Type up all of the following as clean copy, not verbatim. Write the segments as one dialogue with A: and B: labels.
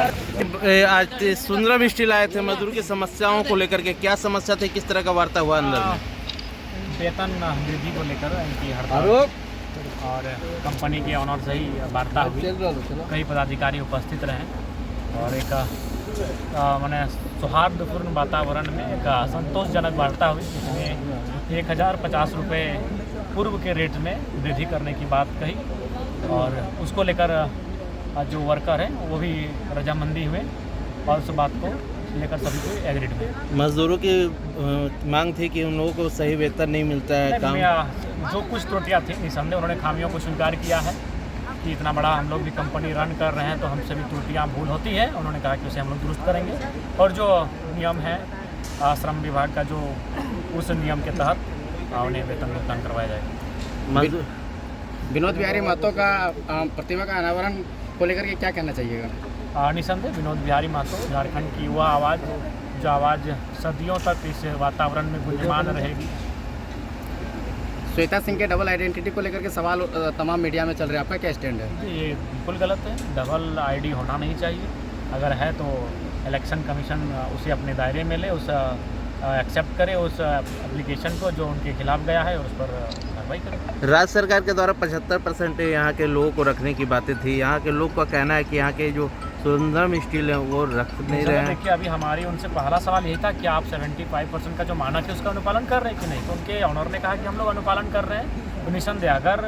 A: आज सुंदरम स्टील आए थे मजदूर की समस्याओं को लेकर के, क्या समस्या थी, किस तरह का वार्ता हुआ अंदर में?
B: वेतन वृद्धि को लेकर इनकी हड़ताल और कंपनी के ऑनर से ही वार्ता हुई। कई पदाधिकारी उपस्थित रहे और एक माने सौहार्दपूर्ण वातावरण में एक संतोषजनक वार्ता हुई, जिसमें 1050 रुपये पूर्व के रेट में वृद्धि करने की बात कही और उसको लेकर जो वर्कर हैं वो भी रजामंदी हुए और उस बात को लेकर सभी को एग्रीड हुए।
A: मजदूरों की मांग थी कि उन लोगों को सही वेतन नहीं मिलता है। काम
B: जो कुछ त्रुटियां थी निसंदेह उन्होंने खामियों को स्वीकार किया है कि इतना बड़ा हम लोग भी कंपनी रन कर रहे हैं तो हमसे भी त्रुटियां भूल होती है। उन्होंने कहा कि उसे हम लोग दुरुस्त करेंगे और जो नियम है श्रम विभाग का, जो उस नियम के तहत उन्हें वेतन भुगतान करवाया जाएगा।
C: विनोद बिहारी महतो का प्रतिमा का अनावरण को लेकर के क्या कहना चाहिएगा?
B: निसंदेह विनोद बिहारी महतो झारखंड की वह आवाज़ जो आवाज़ सदियों तक इस वातावरण में गुंजमान रहेगी।
C: श्वेता सिंह के डबल आइडेंटिटी को लेकर के सवाल तमाम मीडिया में चल रहे हैं, आपका क्या स्टैंड है?
B: ये बिल्कुल गलत है, डबल आईडी होना नहीं चाहिए। अगर है तो इलेक्शन कमीशन उसे अपने दायरे में ले, उस एक्सेप्ट करे उस एप्लीकेशन को जो उनके खिलाफ गया है, उस पर कार्रवाई करे।
A: राज्य सरकार के द्वारा 75% यहाँ के लोगों को रखने की बातें थी। यहाँ के लोग का कहना है कि यहाँ के जो सुंदरम स्टील है वो रख नहीं रहे हैं।
B: देखिए, अभी हमारी उनसे पहला सवाल यही था कि आप 75% का जो मानक है उसका अनुपालन कर रहे हैं कि नहीं। तो उनके ऑनर ने कहा कि हम लोग अनुपालन कर रहे हैं। तो निसंदेह अगर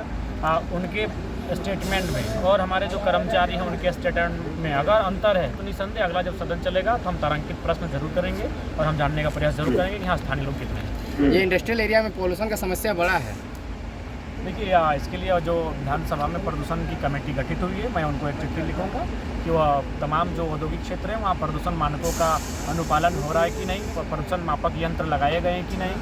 B: उनके स्टेटमेंट में और हमारे जो कर्मचारी हैं उनके स्टेटमेंट में अगर अंतर है तो निसंदेह अगला जब सदन चलेगा तो हम तारांकित प्रश्न जरूर करेंगे और हम जानने का प्रयास जरूर करेंगे कि यहाँ स्थानीय लोग कितने हैं।
C: ये इंडस्ट्रियल एरिया में पोल्यूशन का समस्या बड़ा है।
B: देखिए, इसके लिए जो विधानसभा में प्रदूषण की कमेटी गठित हुई है, मैं उनको एक चिट्ठी लिखूंगा कि वह तमाम जो औद्योगिक क्षेत्र हैं वहाँ प्रदूषण मानकों का अनुपालन हो रहा है कि नहीं, प्रदूषण मापक यंत्र लगाए गए हैं कि नहीं,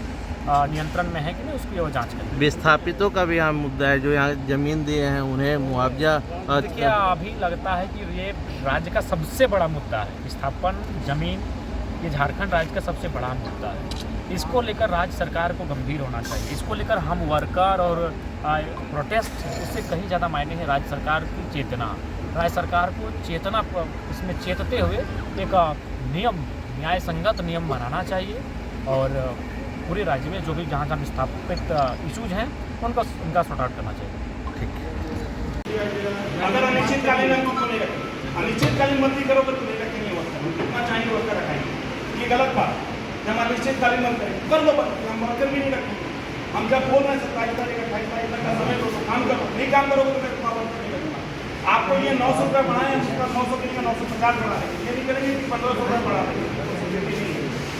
B: नियंत्रण में है कि नहीं, उसकी वो जांच करें।
A: विस्थापितों का भी यहाँ मुद्दा है, जो यहाँ जमीन दिए हैं उन्हें मुआवजा।
B: देखिए, अभी लगता है कि ये राज्य का सबसे बड़ा मुद्दा है, विस्थापन जमीन, ये झारखंड राज्य का सबसे बड़ा मुद्दा है। इसको लेकर राज्य सरकार को गंभीर होना चाहिए। इसको लेकर हम वर्कर और प्रोटेस्ट, इससे कहीं ज़्यादा मायने है राज्य सरकार की चेतना। राज्य सरकार को चेतना इसमें चेतते हुए एक नियम, न्याय संगत नियम बनाना चाहिए और पूरे राज्य में जो भी जहाँ विस्थापित इशूज हैं उनका सॉर्ट आउट करना चाहिए।
D: अगर अनिश्चितकालीन अनिश्चितकालीन भर्ती करोगे तो नहीं रखेंगे वर्कर, कितना चाहिए वर्कर रखेंगे, ये गलत बात है। हम अनिश्चितकालीन बंद करें, कर लो बंद, हम वर्कर भी नहीं रखेंगे। हम जब बोल रहे हैं 27 तारीख 28 तारीख तक का समय दो, काम करो, नहीं काम करोगे तो मैं तुम्हारा वर्कर नहीं रखूँगा। आपको ये 900 रुपये बढ़ाएं, हम उसका 900 के लिए 950 बढ़ा देंगे, ये नहीं करेंगे कि 1500 रुपये बढ़ा देंगे।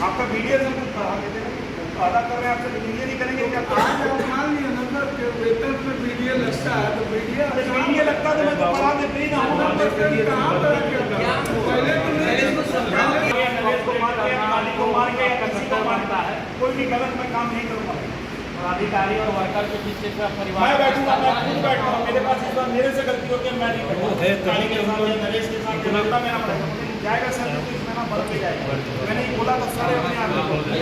D: आपका BDS हम कुछ बढ़ा देते हैं, अदा कर रहे हैं आपसे, लेकिन ये नहीं करेंगे कि
E: वेतन पे BDS लगता है तो
D: BDS लगता है तो मैं तो बढ़ा देते ही ना। कोई भी गलत मैं काम नहीं करूँगा।
B: अधिकारी और वर्कर के बीच परिवार
D: मैं बैठूंगा, मैं खुद बैठूंगा, मेरे पास इस बार मेरे से गलती हो गई, मैं नहीं बैठूंगा। नरेश के साथ जाएगा सर, इसमें ना बढ़ के जाएगा। मैंने ये बोला तो सारे अपने आप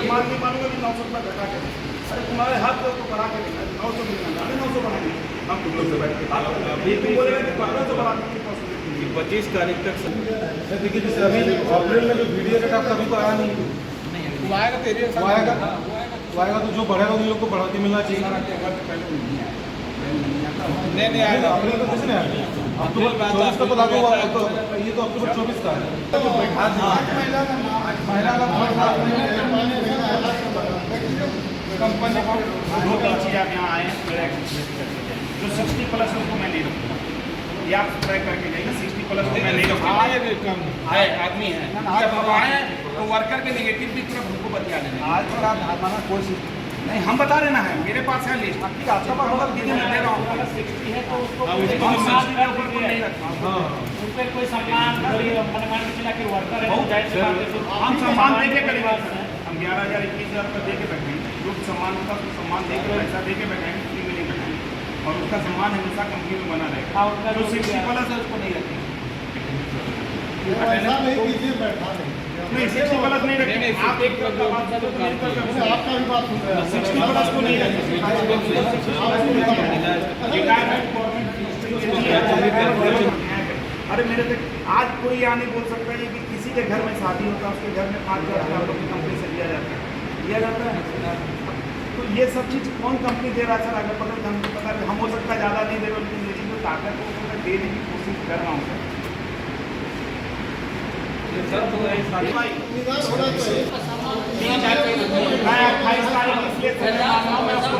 D: मान नहीं मानूंगा कि 900 रुपये घटा के, अरे तुम्हारे हाथ को बढ़ा के 900 मिलेगा, 900 बढ़ाएंगे हम तुम लोग से बैठ के बोलेगा कि 1500 बढ़ा देंगे।
E: 25 तारीख तक देखिए, जैसे अभी अप्रैल में जो BDS का कभी तो आया नहीं, आएगा तो जो बढ़ेगा उन लोग को बढ़ा के मिलना चाहिए। नहीं आएगा, अप्रैल तो किसने आया, अक्टूबर 24 का तो लागू हुआ, तो ये तो अक्टूबर 24 का है।
D: कंपनी को 2-3 चीज़ आप यहाँ आए हैं, जो 60+ उसको मैं नहीं रखूँगा, ये आप ट्राई करके जाइए। 60+ को मैं नहीं रखूँगा, आदमी है, जब हम आए तो वर्कर के नेगेटिव की तरफ हमको बता देना। आज पर आप हमारा कोशिश नहीं, हम बता देना है, मेरे पास है लिस्ट, आपका पास होगा दीदी मैं दे रहा हूँ। 60 है तो उसको नहीं रखना, उन पर कोई सम्मान कि वर्कर है, हम सम्मान दे के करेंगे। हम 11,000 21,000 रुपये दे के बैठेंगे, जो सम्मान होगा उसको सम्मान दे के पैसा दे के बैठेंगे, फ्री में नहीं बैठेंगे और उसका सम्मान हमेशा कंपनी में बना रहेगा। जो 60+ है उसको नहीं रखेंगे, नहीं 60+ नहीं रखेंगे। आप एक बात आपका भी बात सुन रहे हैं, 60+ को नहीं रखेंगे। अरे मेरे देते। आज कोई यहाँ नहीं बोल सकता है कि किसी के घर में शादी होता है उसके घर में 5,000 रुपये आप लोग की कंपनी से दिया जाता है। तो ये सब चीज़ कौन कंपनी दे रहा है सर? अगर पता हमको पता है, हम हो सकता है ज़्यादा नहीं दे रहे, लेकिन मेरी जो ताकत है वो मैं देने की कोशिश कर रहा हूँ सर। मैं 28 तारीख इसलिए मैं उसको